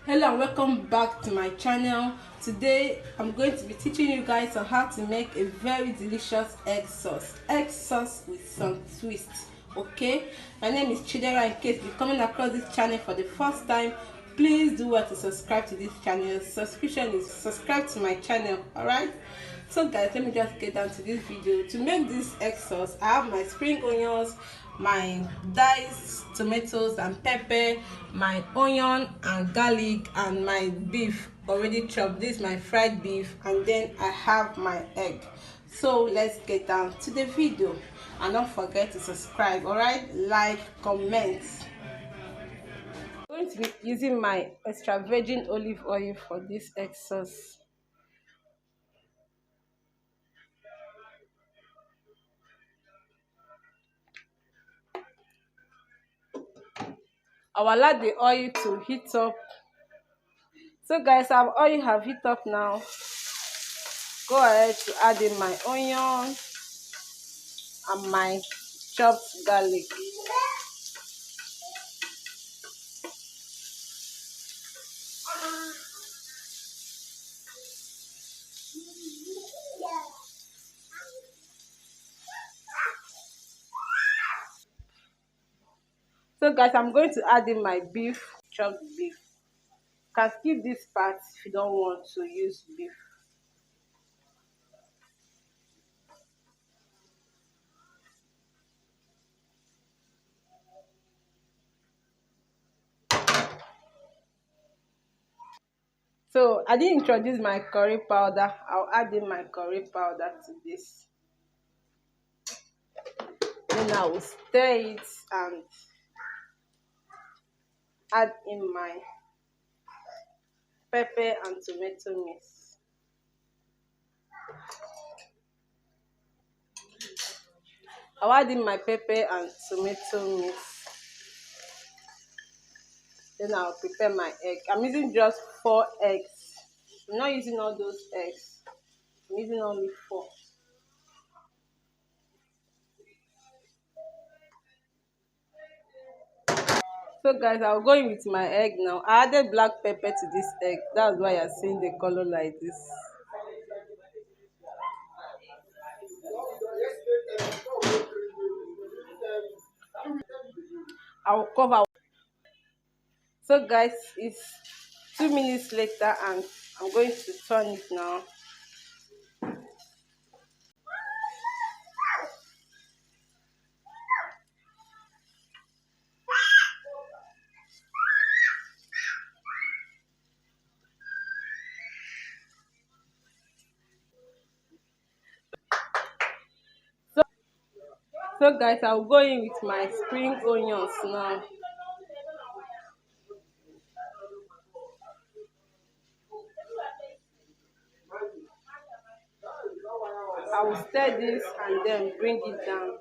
Hello and welcome back to my channel. Today I'm going to be teaching you guys on how to make a very delicious egg sauce with some twist. Okay, my name is Chidera. In case you're coming across this channel for the first time, please do well to subscribe to this channel. Subscription is subscribe to my channel. All right, so guys, let me just get down to this video. To make this egg sauce, I have my spring onions, my diced tomatoes and pepper, my onion and garlic, and my beef already chopped. This is my fried beef, and then I have my egg. So let's get down to the video, and don't forget to subscribe. All right, like, comment. I'm going to be using my extra virgin olive oil for this egg sauce. I'll allow the oil to heat up. So guys, our oil have heat up now. Go ahead to add in my onion and my chopped garlic. So guys, I'm going to add in my beef, chopped beef. You can skip this part if you don't want to use beef. So I didn't introduce my curry powder. I'll add in my curry powder to this. Then I will stir it and add in my pepper and tomato mix. I'll add in my pepper and tomato mix. Then I'll prepare my egg. I'm using just 4 eggs. I'm not using all those eggs. I'm using only 4. So guys, I'll go in with my egg now. I added black pepper to this egg. That's why you're seeing the color like this. I'll cover. So guys, it's 2 minutes later and I'm going to turn it now. So guys, I'll go in with my spring onions now. I will stir this and then bring it down.